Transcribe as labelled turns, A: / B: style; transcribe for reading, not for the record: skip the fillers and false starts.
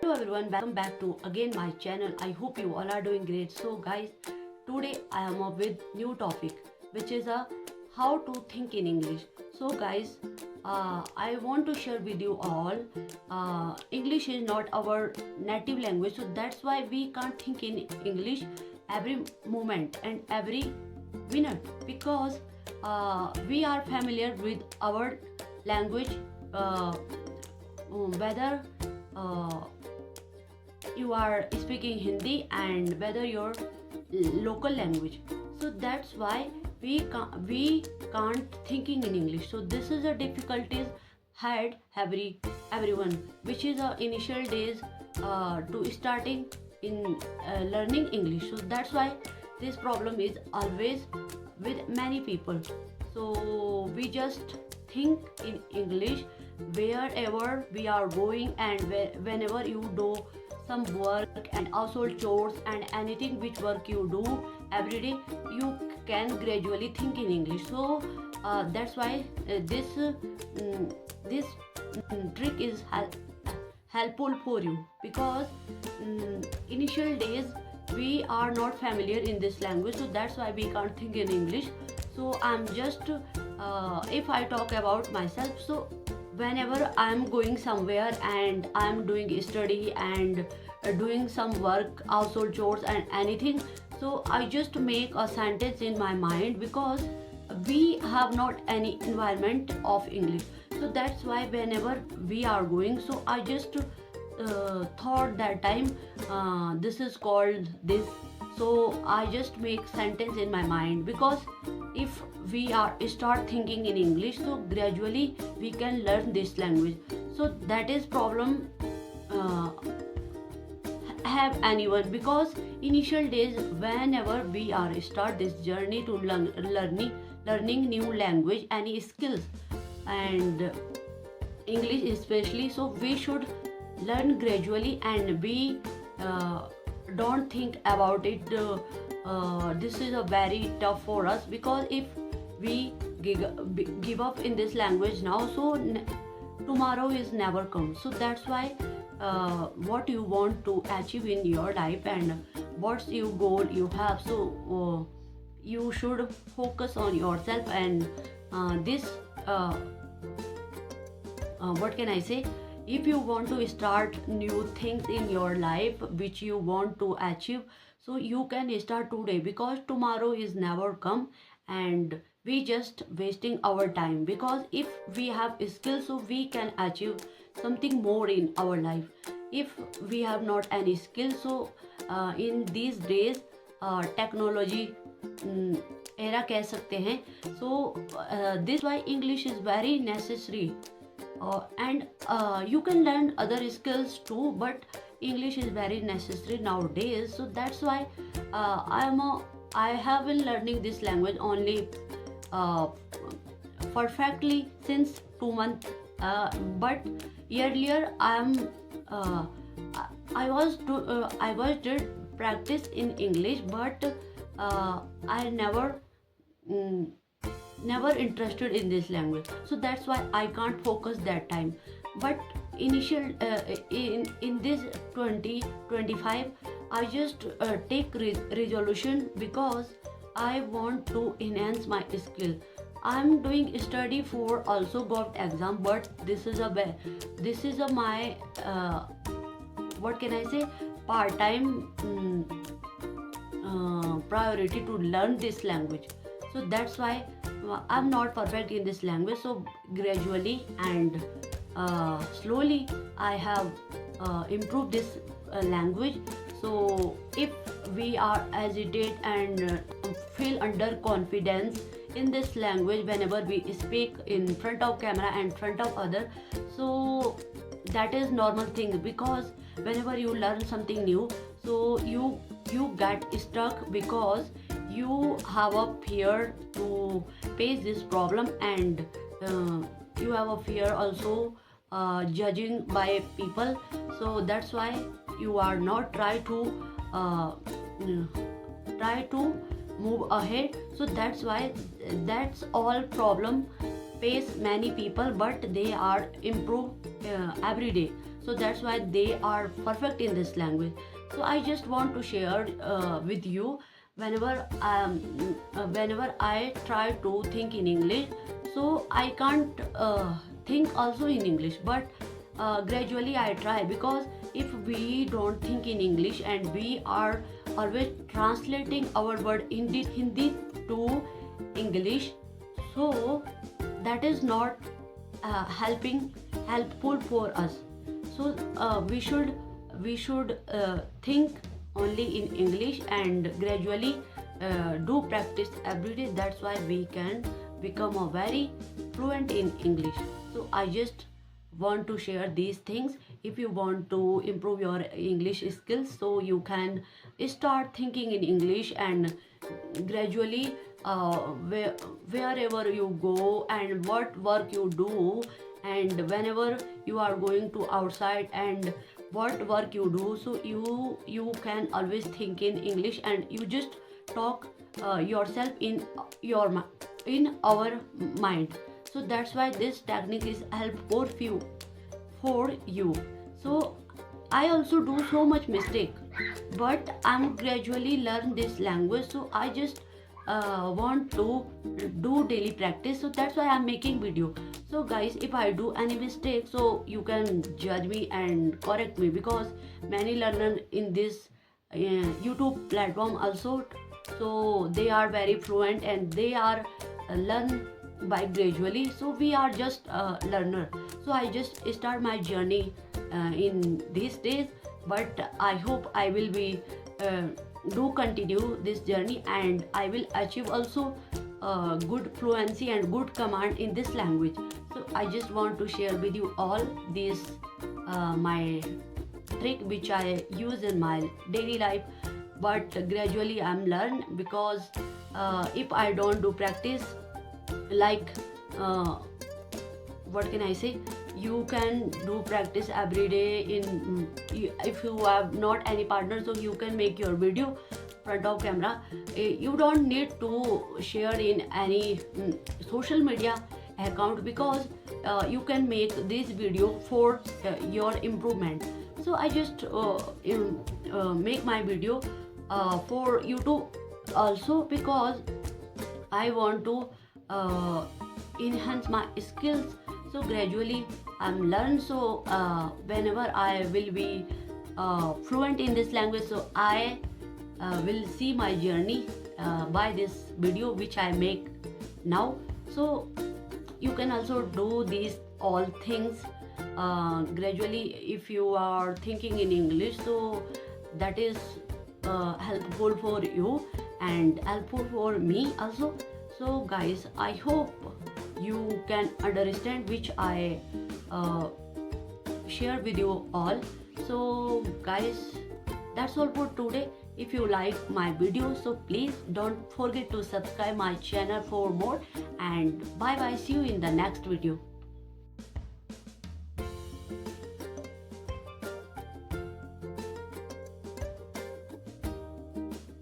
A: Hello everyone, welcome back to again my channel. I hope you all are doing great. So guys, today I am up with new topic which is a how to think in English. So guys, I want to share with you all English is not our native language, so that's why we can't think in English every moment and every minute because we are familiar with our language, whether uh, you are speaking Hindi and whether your local language. So that's why we can't thinking in English. So this is a difficulties had everyone, which is initial days to starting in learning English. So that's why this problem is always with many people. So we just think in English wherever we are going and whenever you do some work and household chores and anything which work you do every day, you can gradually think in English. So that's why this trick is helpful for you because initial days we are not familiar in this language, so that's why we can't think in English. So I'm just if I talk about myself, so whenever I'm going somewhere and I'm doing study and doing some work, household chores and anything, so I just make a sentence in my mind because we have not any environment of English. So that's why whenever we are going, so I just thought that time this is called this, so I just make sentence in my mind because if we are start thinking in English, so gradually we can learn this language. So that is problem uh, have anyone because initial days whenever we are start this journey to learning new language, any skills and English especially, so we should learn gradually and we don't think about it. This is a very tough for us because if we give up in this language now, so tomorrow is never come. So that's why what you want to achieve in your life and what's your goal you have, so you should focus on yourself and this what can I say, if you want to start new things in your life which you want to achieve, so you can start today because tomorrow is never come and we just wasting our time. Because if we have skills, so we can achieve something more in our life. If we have not any skills, so in these days technology era कह सकते हैं, so this why English is very necessary and you can learn other skills too, but English is very necessary nowadays. So that's why I have been learning this language only uh, perfectly since 2 months, but earlier uh, I was did practice in English, but I mm, never interested in this language, so that's why I can't focus that time. But initial in this 2025 I just take resolution because I want to enhance my skill. I'm doing study for also got exam, but this is a my what can I say, part time priority to learn this language. So that's why I'm not perfect in this language, so gradually and slowly I have improved this language. So if we are hesitate and feel under confidence in this language whenever we speak in front of camera and front of other, so that is normal thing because whenever you learn something new, so you get stuck because you have a fear to face this problem and you have a fear also judging by people. So that's why you are not try to move ahead. So that's why that's all problem face many people, but they are improve every day. so that's why they are perfect in this language. So I just want to share with you, whenever I try to think in English, so I can't think also in English, but gradually I try, because if we don't think in English and we are always translating our word in Hindi to English, so that is not helpful for us. So we should think only in English and gradually do practice every day. That's why we can become a very fluent in English. So I just want to share these things. If you want to improve your English skills, so you can start thinking in English, and gradually wherever you go and what work you do, and whenever you are going to outside and what work you do, so you can always think in English, and you just talk yourself in in our mind. So that's why this technique is helpful for you. So I also do so much mistake, but I'm gradually learn this language. So I just want to do daily practice. So that's why I'm making video. So guys, if I do any mistake, so you can judge me and correct me, because many learners in this YouTube platform also, so they are very fluent and they are learn by gradually. So we are just learner. So I just start my journey in these days, but I hope I will be do continue this journey, and I will achieve also good fluency and good command in this language. So I just want to share with you all these my trick which I use in my daily life, but gradually I'm learn, because if I don't do practice, like what can I say, you can do practice every day in if you have not any partner, so you can make your video front of camera. You don't need to share in any social media account, because you can make this video for your improvement. So I just make my video for YouTube also, because I want to enhance my skills. So gradually I'm learn. So whenever I will be fluent in this language, so I will see my journey by this video which I make now. So you can also do these all things gradually if you are thinking in English. So that is helpful for you and helpful for me also. So guys, I hope you can understand which I share with you all. So guys, that's all for today. If you like my video, so please don't forget to subscribe my channel for more, and bye bye, see you in the next video.